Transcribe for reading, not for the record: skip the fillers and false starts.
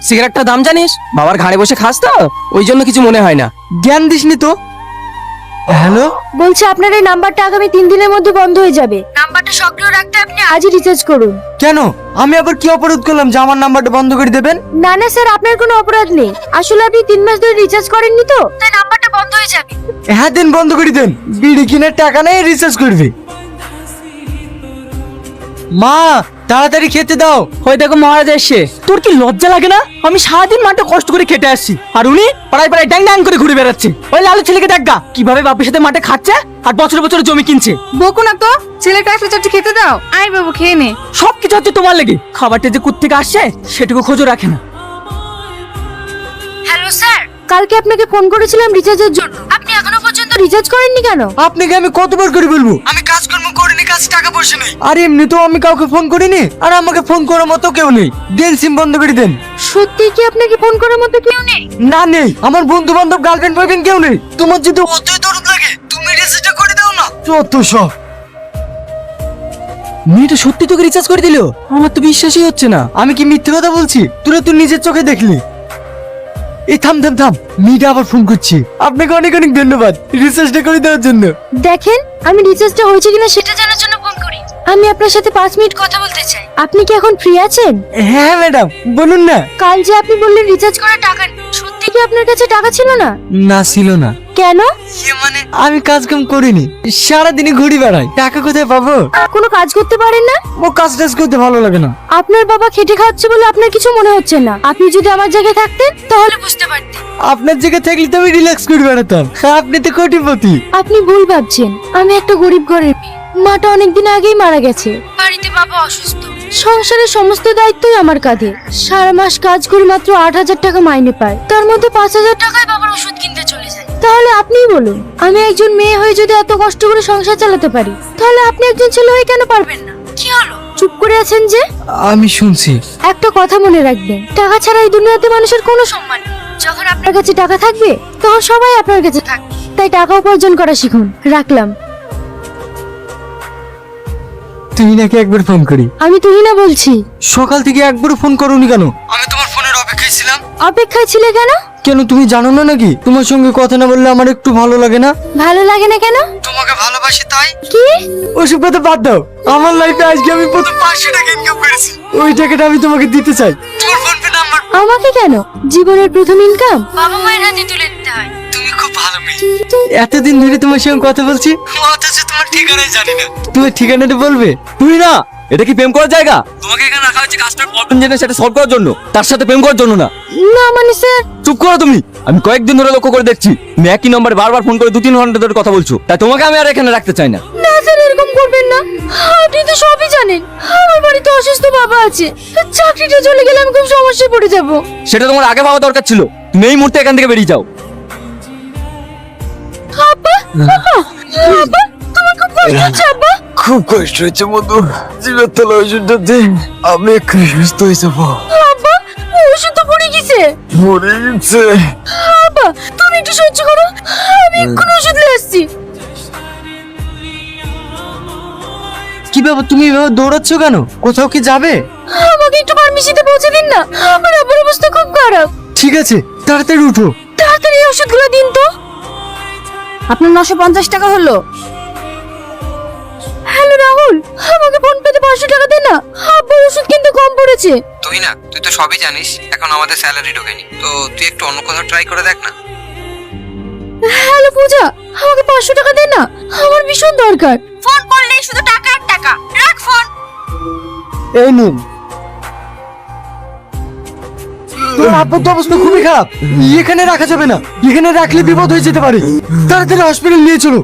সিগারেটটার দাম জানিস? বাবার ঘাড়ে বসে খাস তো, ওই জন্য কিছু মনে হয় না। জ্ঞান দিসনি তো। হ্যালো, বলছে আপনার এই নাম্বারটা আগামী 3 দিনের মধ্যে বন্ধ হয়ে যাবে। নাম্বারটা সক্রিয় রাখতে আপনি আজই রিচার্জ করুন। কেন? আমি আবার কি অপরাধ করলাম যে আমার নাম্বারটা বন্ধ করে দেবেন? না না স্যার, আপনার কোনো অপরাধ নেই। আসলে আপনি 3 মাস ধরে রিচার্জ করেননি তো, তাই নাম্বারটা বন্ধ হয়ে যাবে। হ্যাঁ দেন, বন্ধ করে দেন। বিড়ি কিনার টাকা নেই, রিচার্জ করবে। মা তাড়াতাড়ি খেতে দাও। ওই দেখো মহারাজ এসে। তোর কি লজ্জা লাগে না? আমি সারাদিন মাঠে কষ্ট করে খেটে আসছি, আর উনি পাড়ায় পাড়ায় ড্যাং ড্যাং করে ঘুরে বেড়াচ্ছে। ওই লালু ছেলেকে দেখা কিভাবে বাপের সাথে মাঠে খাচ্ছে আর বছর বছর জমি কিনছে। বকো না তো, ছেলেটা আসলে চারটি খেতে দাও। আয় বাবু খেয়ে নে। সবকিছু হচ্ছে তোমার লেগে। খাবারটা যে কোত্থেকে আসছে সেটুকু খোঁজও রাখে না। হ্যালো স্যার, কালকে আপনাকে ফোন করেছিলাম রিচার্জের জন্য। আপনি এখনো পর্যন্ত রিচার্জ করেননি কেন? আপনাকে আমি কতবার করে বলবো আমি কাজকর্ম করিনি, কাছে টাকা পয়সা নেই। আর এমনি তো আমি কাউকে ফোন করিনি, আর আমাকে ফোন করার মতো কেউ নেই। দেন সিম বন্ধ করে দেন। সত্যি কি আপনাকে ফোন করার মতো কেউ নেই? না নেই, আমার বন্ধু বান্ধব গার্লফ্রেন্ড বয়ফ্রেন্ড কেউ নেই। তোমার যদি অতই দরদ লাগে তুমি রিচার্জটা করে দাও না। যত সব। মেয়েটা সত্যি তোকে রিচার্জ করে দিল? আমার তো বিশ্বাসই হচ্ছে না। আমি কি মিথ্যে কথা বলছি? তোরা তো নিজের চোখে দেখলি। এই থাম থাম থাম, মেয়েটা আবার ফোন করছি। আপনাকে অনেক অনেক ধন্যবাদ রিচার্জটা করে দেওয়ার জন্য। দেখেন, আমি রিচার্জটা হয়েছে কিনা সেটা জানার জন্য ফোন করি। আমি আপনার সাথে 5 মিনিট কথা বলতে চাই। আপনি কি এখন ফ্রি আছেন? হ্যাঁ ম্যাডাম, বলুন না। কাল যে আপনি বললেন রিচার্জ করার টাকা নেই, সত্যি কি আপনার কাছে টাকা ছিল না? না ছিল না। কেন? মানে আমি কাজ কাম করিনি, সারাদিনই ঘুরি বেড়াই। টাকা কোথায় পাবো? কোনো কাজ করতে পারেন না? ও কাজ টাজ করতে ভালো লাগে না। আপনার বাবা খেটে খাওয়াচ্ছে বলে আপনার কিছু মনে হচ্ছে না। আপনি যদি আমার জায়গায় থাকতেন তাহলে বুঝতে পারতেন। আপনার জায়গায় থাকলে তো আমি রিল্যাক্স করে বেড়াতাম। আপনি তো কোটিপতি। আপনি ভুল ভাবছেন। আমি একটা গরিব ঘরের মেয়ে। মাটা অনেকদিন আগেই মারা গেছে। বাড়িতে বাবা অসুস্থ। সংসারের সমস্ত দায়িত্বই আমার কাঁধে। সারা মাস কাজ করে মাত্র 8,000 টাকা মাইনে পায়। তার মধ্যে 5,000 টাকায় বাবার ওষুধ কিনতে চলে যায়। তাহলে আপনিই বলুন, আমি একজন মেয়ে হয়ে যদি এত কষ্ট করে সংসার চালাতে পারি, তাহলে আপনি একজন ছেলে হয়ে কেন পারবেন না? কি হলো, চুপ করে আছেন যে? আমি শুনছি। একটা কথা মনে রাখবেন, টাকা ছাড়া এই দুনিয়াতে মানুষের কোনো সম্মান নেই। যখন আপনার কাছে টাকা থাকবে তখন সবাই আপনার কাছে থাকবে। তাই টাকা উপার্জন করা শিখুন। রাখলাম। তুই নাকি একবার ফোন করি? আমি তুহিনা বলছি। সকাল থেকে একবারও ফোন করোনি কেন? আমি তোমার ফোনের অপেক্ষায় ছিলাম। অপেক্ষায় ছিলে কেন? কেন তুমি জানো না নাকি তোমার সঙ্গে কথা না বললে আমার একটু ভালো লাগে না? ভালো লাগে না কেন? তোমাকে ভালোবাসি তাই। কি? ওসব কথা বাদ দাও। আমার লাইফে আজকে আমি প্রথম 500 টাকা ইনকাম করেছি। ওই টাকাটা আমি তোমাকে দিতে চাই। তোমার ফোন পে নাম্বার। আমাকে কেন? জীবনের প্রথম ইনকাম বাবা মায়ের হাতে তুলে দিতে হয়। তুমি খুব ভালো মেয়ে। এতদিন ধরে তোমার সঙ্গে কথা বলছি, অথচ তোমার ঠিকানাই জানি না। তোমার ঠিকানাটা বলবে? তুই না, এটা কি প্রেম করার জায়গা? তোমাকে এখানে রাখা হয়েছে কাস্টমার প্রবলেম জেনে সেটা সলভ করার জন্য, তার সাথে প্রেম করার জন্য না। না মানে স্যার। চুপ করো তুমি। আমি কয়েকদিন ধরে লক্ষ্য করে দেখছি তুমি একই নম্বরে বারবার ফোন করে 2-3 ঘন্টা ধরে কথা বলছো। তাই তোমাকে আমি আর এখানে রাখতে চাই না। না স্যার, এরকম করবেন না। আপনি তো সবই জানেন। আমার বাড়িতে অসুস্থ বাবা আছে। চাকরিটা চলে গেলে আমি খুব সমস্যায় পড়ে যাব। সেটা তোমার আগে ভাবা দরকার ছিল। তুমি এই মুহূর্তে এখান থেকে বেরিয়ে যাও। আব্বা, আব্বা, তোমার খুব কষ্ট হচ্ছে আব্বা? খুব কষ্ট হচ্ছে মধু। জীবের তলা ওষুধটা দে, আমি একটু সুস্থ হয়ে যাবো। আব্বা, ওষুধ তো পড়ে গেছে। মরে গেছে। আব্বা, তুমি একটু সহ্য করো, আমি এক্ষুনি ওষুধ নিয়ে আসছি। কি ব্যাপার, তুমি এভাবে দৌড়াচ্ছ কেন? কোথাও কি যাবে? আমাকে একটু ফার্মেসিতে পৌঁছে দিন না, আমার আব্বার অবস্থা খুব খারাপ। ঠিক আছে, তাড়াতাড়ি উঠো। তাড়াতাড়ি এই ওষুধগুলো দিন তো। আপনার 950 টাকা হলো। হ্যালো রাহুল, আমাকে ফোন পেতে 500 টাকা দে না, আব্বার ওষুধ কিনতে কম পড়েছে। তুই না, তুই তো সবই জানিস, এখন আমাদের স্যালারি ঢোকেনি, তো তুই একটু অন্য কোথাও ট্রাই করে দেখ না। হ্যালো পূজা, আমাকে 500 টাকা দে না, আমার ভীষণ দরকার। ফোন করলেই শুধু টাকা আর টাকা, রাখ ফোন। এই নিন। তোর আব্বুর তো অবস্থা খুবই খারাপ, এখানে রাখা যাবে না। এখানে রাখলে বিপদ হয়ে যেতে পারে। তাড়াতাড়ি হসপিটাল নিয়ে চলো।